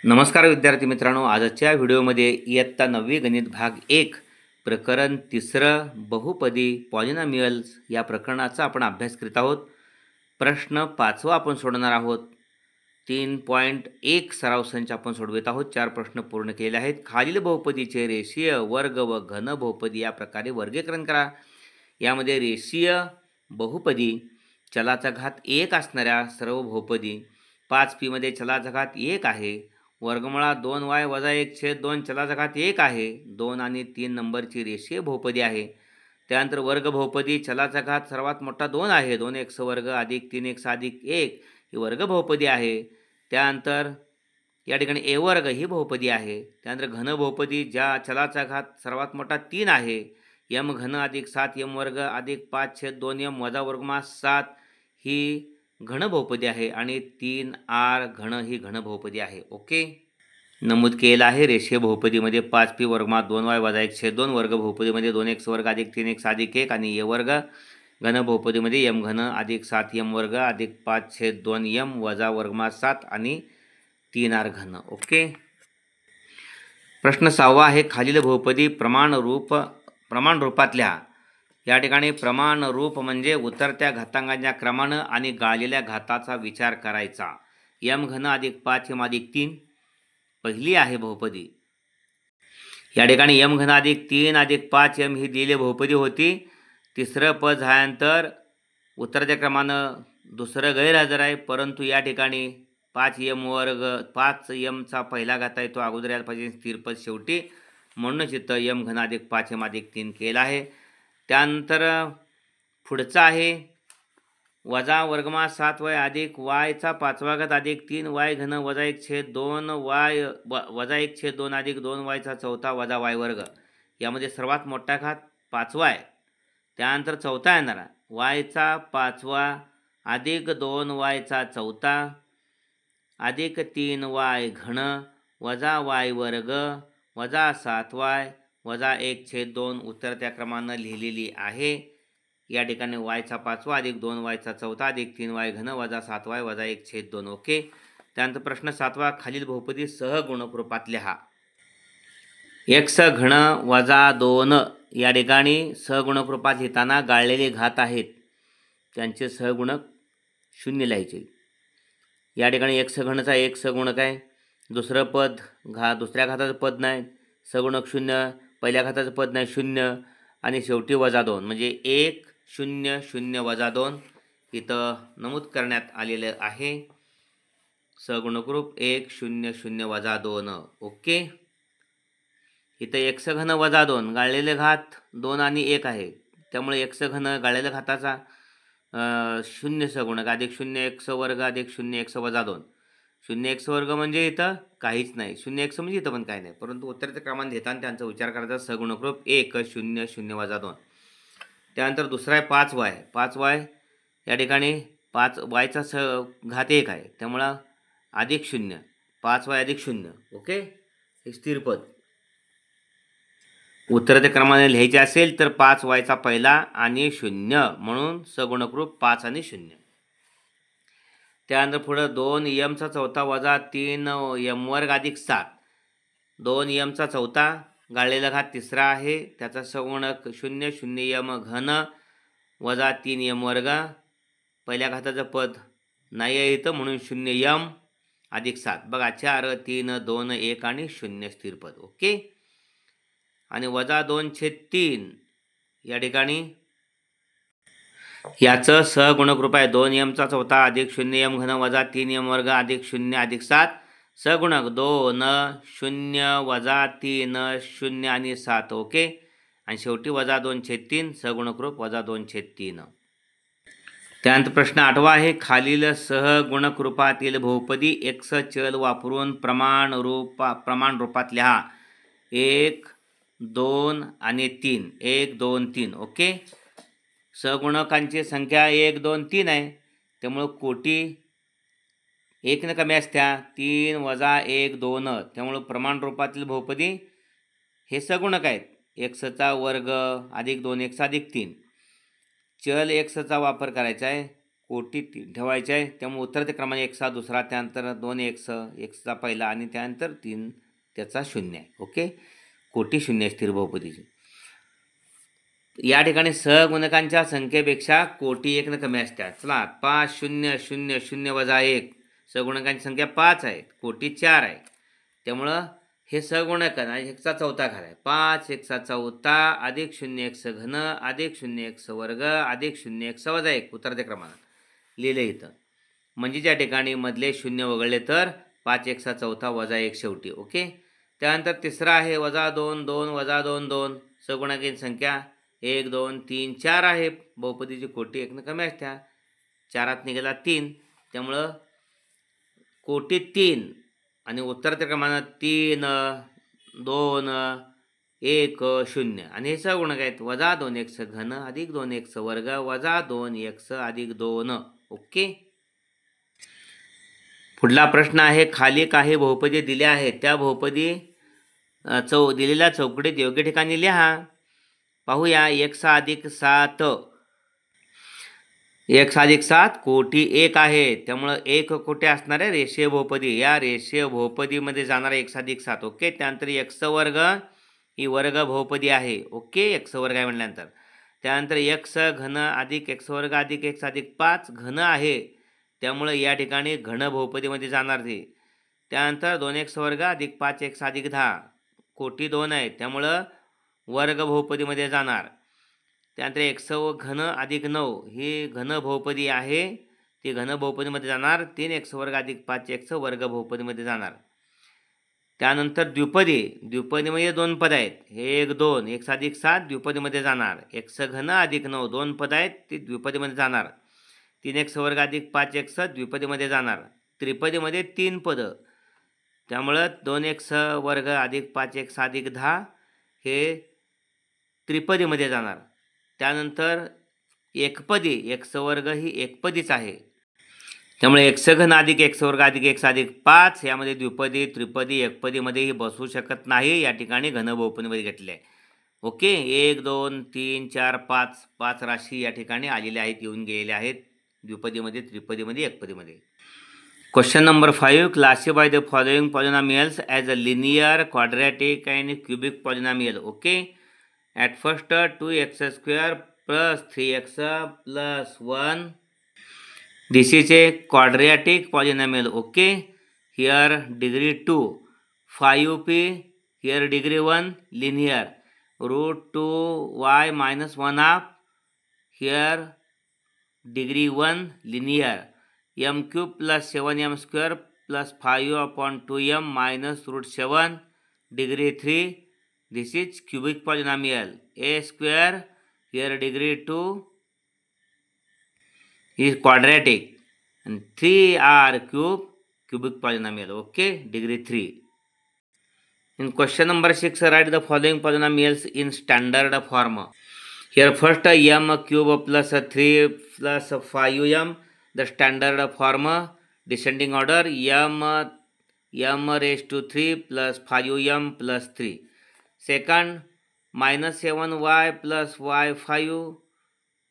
नमस्कार विद्यार्थी मित्रांनो, आजच्या व्हिडिओमध्ये इयत्ता 9वी गणित भाग 1 प्रकरण 3 बहुपदी पॉलिनॉमियल्स या प्रकरणाचा आपण अभ्यास करीत आहोत. प्रश्न 5वा आपण सोडवणार आहोत. 3.1 सराव संच आपण सोडवित आहोत. 4 प्रश्न पूर्ण केले आहेत. खालील बहुपदीचे रेषीय, वर्ग व घन बहुपदी या प्रकारे वर्गीकरण करा. यामध्ये रेषीय बहुपदी चलाचा घात 1 असणाऱ्या सर्व बहुपदी 5p मध्ये चलाचा घात 1 आहे. वर्गमुळात 2y वजा 1/2 चलाचा घात 1 आहे. 2 आणि 3 नंबरची रेषीय बहुपदी आहे. त्यानंतर वर्ग बहुपदी चलाचा घात सर्वात मोठा 2 आहे. 2x वर्ग अधिक 3x अधिक 1 ही वर्ग बहुपदी आहे. त्यानंतर या ठिकाणी a वर्ग ही बहुपदी आहे. त्यानंतर घन बहुपदी ज्या चलाचा घात सर्वात मोठा 3 आहे. m घन अधिक 7m वर्ग अधिक 5/2m वजा वर्गमुळात 7 ही घन बहुपदी आहे आणि 3r घन ही घन बहुपदी आहे. ओके, नमूद केलं आहे. रेषीय बहुपदीमध्ये 5p वर्गमुळात 2y वजा 1/2, वर्ग बहुपदीमध्ये 2x वर्ग अधिक 3x अधिक 1 आणि a वर्ग. घन बहुपदीमध्ये m घन अधिक 7m वर्ग अधिक 5/2m वजा वर्गमुळात 7 आणि 3r घन. ओके, प्रश्न 6वा आहे. खालील बहुपदी प्रमाण रूपात लिहा. या ठिकाणी प्रमाण रूप म्हणजे उतरत्या घातांकाच्या क्रमानं आणि गाळलेल्या घाताचा विचार करायचा. m घन अधिक 5m अधिक 3 पहिली आहे बहुपदी. या ठिकाणी m घन अधिक 3 अधिक 5m ही दिलेली बहुपदी होती. तिसरं पद झाल्यानंतर उतरत्या क्रमानं दुसरं गैरहजर आहे, परंतु या ठिकाणी 5m वर्ग 5mचा पहिला घात आहे तो अगोदर यायला पाहिजे, स्थिर पद शेवटी, म्हणूनच इथं m घन अधिक 5m अधिक 3 केला आहे. त्यानंतर पुढचा आहे वजा वर्गमुळात 7y अधिक yचा 5वा घात अधिक 3y घन वजा 1/2y वजा 1/2 अधिक 2yचा 4था वजा y वर्ग. यामध्ये सर्वात मोठा घात 5वा आहे. त्यानंतर चौथा येणारा yचा 5वा अधिक 2yचा 4था अधिक 3y घन वजा y वर्ग वजा 7y वजा 1/2 उतरत्या क्रमानं लिहिलेली आहे. या ठिकाणी yचा 5वा अधिक 2yचा 4था अधिक 3y घन वजा 7y वजा 1/2. ओके, त्यानंतर प्रश्न 7वा. खालील बहुपदी सहगुणक रूपात लिहा. x घन वजा 2 या ठिकाणी सहगुणक रूपात लिहिताना गाळलेले घात आहेत, त्यांचे सहगुणक 0 लिहायचे. या ठिकाणी x घनचा 1 सहगुणक आहे. दुसरं पद दुसऱ्या घाताचं पद नाही, सहगुणक 0. पहिल्या घाताचं पद नाही, 0. आणि शेवटी वजा 2 म्हणजे 1 0 0 वजा 2 इथं नमूद करण्यात आलेलं आहे. सहगुणक रूप 1 0 0 वजा 2. ओके, इथं x घन वजा 2 गाळलेले घात 2 आणि 1 आहे, त्यामुळे x घन गाळलेल्या घाताचा 0 सहगुणक अधिक 0x वर्ग अधिक 0x वजा 2. 0x वर्ग म्हणजे इथं काहीच नाही, 0x म्हणजे इथं पण काही नाही, परंतु उतरत्या क्रमाने घेताना त्यांचा विचार करायचा. सहगुणक रूप 1 0 0 वजा 2. त्यानंतर दुसरा आहे 5y. 5y या ठिकाणी 5yचा घात 1 आहे, त्यामुळं अधिक 0, 5y अधिक 0. ओके, हे स्थिर पद उतरत्या क्रमाने लिहायचे असेल तर 5yचा पहिला आणि 0 म्हणून सहगुणक रूप 5 आणि 0. त्यानंतर पुढं 2mचा चौथा वजा 3m वर्ग अधिक 7. 2mचा चौथा गाळलेला घात तिसरा आहे, त्याचा सहगुणक 0 0m घन वजा 3m वर्ग. पहिल्या घाताचं पद नाही आहे इथं, म्हणून 0m अधिक 7. बघा 4 3 2 1 आणि 0 स्थिर पद. ओके, आणि वजा 2/3 या ठिकाणी याचं सहगुणक रूप आहे 2mचा चौथा अधिक 0m घन वजा 3m वर्ग अधिक 0 अधिक 7. सहगुणक 2 0 वजा 3 0 आणि 7. ओके, आणि शेवटी वजा 2/3 सहगुणक रूप वजा 2/3. त्यानंतर प्रश्न 8वा आहे. खालील सहगुणक रूपातील बहुपदी x चल वापरून प्रमाण रूपात लिहा. 1 2 आणि 3. 1 2 3. ओके, सहगुणकांची संख्या 1 2 3 आहे, त्यामुळं कोटी 1 कमी असत्या. 3 वजा 1 2, त्यामुळं प्रमाण रूपातील बहुपदी हे सहगुणक आहेत. xचा वर्ग अधिक 2x अधिक 3. चल xचा वापर करायचा आहे, कोटी ठेवायचे आहे, त्यामुळे उत्तर ते क्रमांक एकचा दुसरा, त्यानंतर 2 एक्सचा पहिला आणि त्यानंतर 3 त्याचा शून्य आहे. ओके, कोटी शून्य स्थिर बहुपदीची. या ठिकाणी सहगुणकांच्या संख्येपेक्षा कोटी 1 कमी असतात. चला 5 0 0 0 वजा 1, सहगुणकांची संख्या 5 आहे, कोटी 4 आहे. त्यामुळं हे सहगुणक आहे, एकचा चौथा घाल आहे. 5 1चा चौथा अधिक 0 1 घन अधिक 0 1 वर्ग अधिक 0 1 वजा 1, उत्तर ते क्रमांक लिहिले इथं. म्हणजे ज्या ठिकाणी मधले शून्य वगळले तर 5 1चा चौथा वजा 1 शेवटी. ओके, त्यानंतर तिसरा आहे वजा 2 2 वजा 2 2, सहगुणकांची संख्या 1 2 3 4 आहे. बहुपदीची कोटी 1 कमी असत्या, 4 निघाला 3, त्यामुळं कोटी 3 आणि उत्तर ते क्रमांक 3 2 1 0 आणि हे सहगुणक आहेत. वजा 2 1 घन अधिक 2 1 वर्ग वजा 2 1 अधिक 2. ओके, पुढला प्रश्न आहे, खाली काही बहुपदी दिल्या आहेत, त्या बहुपदी दिलेल्या चौकटीत योग्य ठिकाणी लिहा. पाहूया. 1 अधिक 7, 1 अधिक 7 कोटी 1 आहे, त्यामुळं 1 कोटी असणारे रेषीय बहुपदी, या रेषीय बहुपदीमध्ये जाणारा 1 अधिक 7. ओके, त्यानंतर x वर्ग ही वर्ग बहुपदी आहे. ओके, x वर्ग आहे म्हटल्यानंतर त्यानंतर x घन अधिक x वर्ग अधिक x अधिक 5 घन आहे, त्यामुळं या ठिकाणी घन बहुपदीमध्ये जाणार ते. त्यानंतर 2x वर्ग अधिक 5x अधिक 10 कोटी 2 आहे, त्यामुळं वर्ग बहुपदीमध्ये जाणार. त्यानंतर x घन अधिक 9 ही घन बहुपदी आहे, ती घन बहुपदीमध्ये जाणार. 3x वर्ग अधिक 5x वर्ग बहुपदीमध्ये जाणार. त्यानंतर द्विपदीमध्ये 2 पद आहेत, हे 1 2 1 अधिक 7 द्विपदीमध्ये जाणार. x घन अधिक 9 2 पद आहेत, ती द्विपदीमध्ये जाणार. 3x वर्ग अधिक 5x द्विपदीमध्ये जाणार. त्रिपदीमध्ये 3 पद, त्यामुळं 2x वर्ग अधिक 5x अधिक 10 हे त्रिपदीमध्ये जाणार. त्यानंतर एकपदी x वर्ग ही एकपदीच आहे, त्यामुळे x घन अधिक x वर्ग अधिक x अधिक 5 यामध्ये द्विपदी त्रिपदी एकपदीमध्येही बसू शकत नाही, या ठिकाणी घन बहुपदीमध्ये घेतले आहे. ओके, 1 2 3 4 5 5 राशी या ठिकाणी आलेल्या आहेत, येऊन गेलेल्या आहेत द्विपदीमध्ये त्रिपदीमध्ये एकपदीमध्ये. Question number 5, classify the following polynomials as a linear, quadratic and cubic polynomial. Okay, at first 2x² plus 3x plus 1. This is a quadratic polynomial. Okay, here degree 2, 5p, here degree 1, linear, root 2y minus 1/2, here degree 1, linear, m cube plus 7m square plus 5/2m minus root 7, degree 3. This is cubic polynomial. A square, here degree 2 is quadratic and 3r cube, cubic polynomial. Okay, degree 3. In question number 6, write the following polynomials in standard form. Here first m cube plus 3 plus 5m, the standard form, descending order, m raised to 3 plus 5m plus 3. Second, minus 7y plus y 5,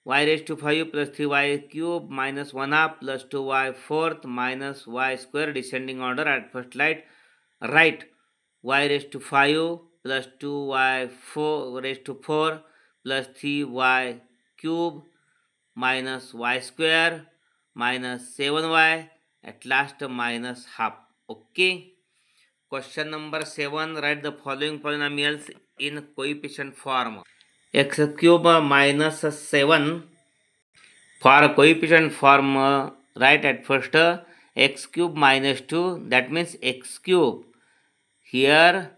y raised to 5 plus 3y cube minus 1/2 plus 2y fourth minus y square, descending order. At first write y raised to 5 plus 2y 4 raised to 4 plus 3y cube minus y square minus 7y, at last minus half. Okay, question number 7, write the following polynomials in coefficient form. X cube minus 7, for coefficient form write at first x cube minus 2, that means x cube, here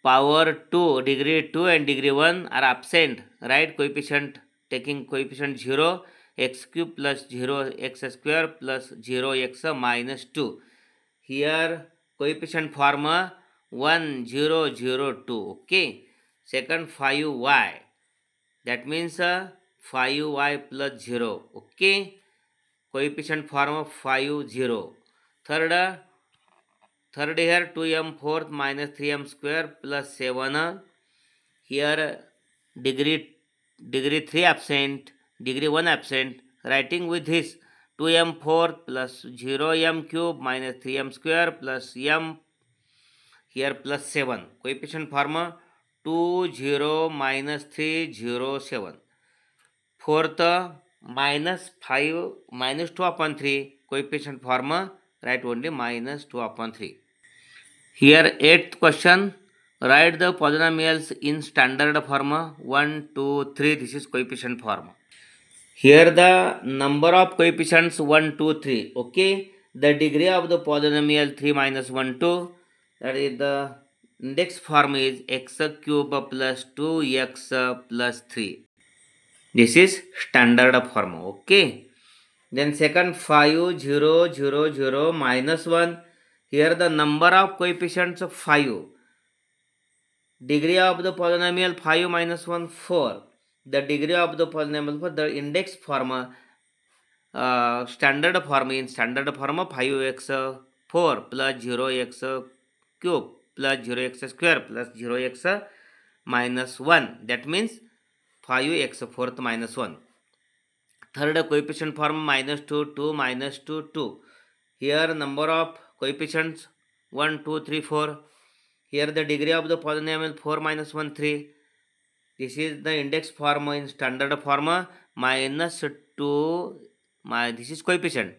power 2, degree 2 and degree 1 are absent, write coefficient taking coefficient 0, x cube plus 0 x square plus 0 x minus 2, here coefficient form 1 0 0 2. Okay, second 5y, that means 5y plus 0. Okay, coefficient form 5 0. Third here 2m fourth minus 3m square plus 7, here degree 3 absent, degree 1 absent, writing with this 2m fourth plus 0m cube minus 3m square plus m here plus 7. Coefficient form 2 0 minus 3 0 7. Fourth minus 5 minus 2 upon 3. Coefficient form write only minus 2 upon 3. Here 8th question, write the polynomials in standard form 1 2 3. This is coefficient form. Here the number of coefficients 1 2 3. Okay, the degree of the polynomial 3 minus 1 2, that is the index form is x cube plus 2x plus 3. This is standard form. Okay, then second 5 0 0 0 minus 1. Here the number of coefficients 5. Degree of the polynomial 5 minus 1 4. The degree of the polynomial for the index form standard form, in standard form 5x 4 plus 0x cube plus 0x square plus 0x minus 1. That means 5x fourth minus 1. Third coefficient form minus 2 2 minus 2 2. Here number of coefficients 1 2 3 4. Here the degree of the polynomial 4 minus 1 3. This is the index form in standard form minus 2. This is coefficient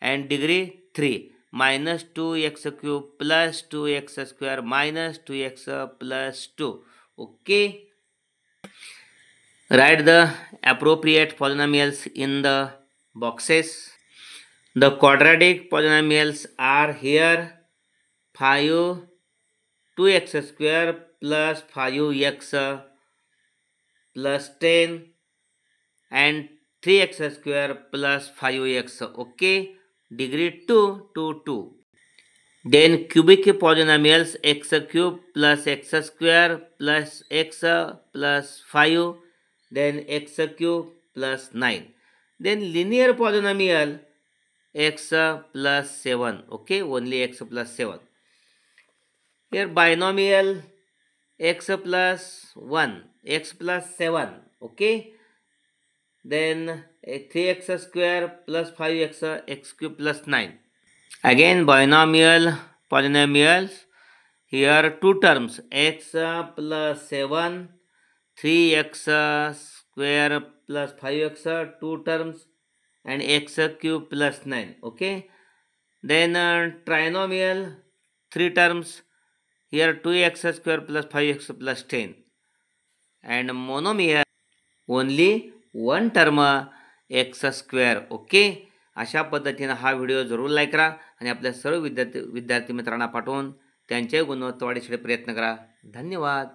and degree 3 minus 2x cube plus 2x square minus 2x plus 2. Okay, write the appropriate polynomials in the boxes. The quadratic polynomials are here 5 2x square plus 5x plus 10 and 3x square plus 5x. Okay, degree 2 2 2. Then cubic polynomials x cube plus x square plus x plus 5, then x cube plus 9. Then linear polynomial x plus 7. Okay, only x plus 7. Here binomial x plus 1, x plus 7. Okay, then 3x square plus 5x x cube plus 9. Again binomial polynomials, here two terms x plus 7, 3x square plus 5x, two terms, and x cube plus 9. Okay, then trinomial, three terms, here 2x square plus 5x plus 10, and monomial only one term x square. Okay, अशा पद्धतीने हा video जरूर like करा आणि आपल्या सर्व विद्यार्थी मित्रांना पाठवून त्यांच्याही गुणवत्ता वाढीसाठी प्रयत्न करा. धन्यवाद.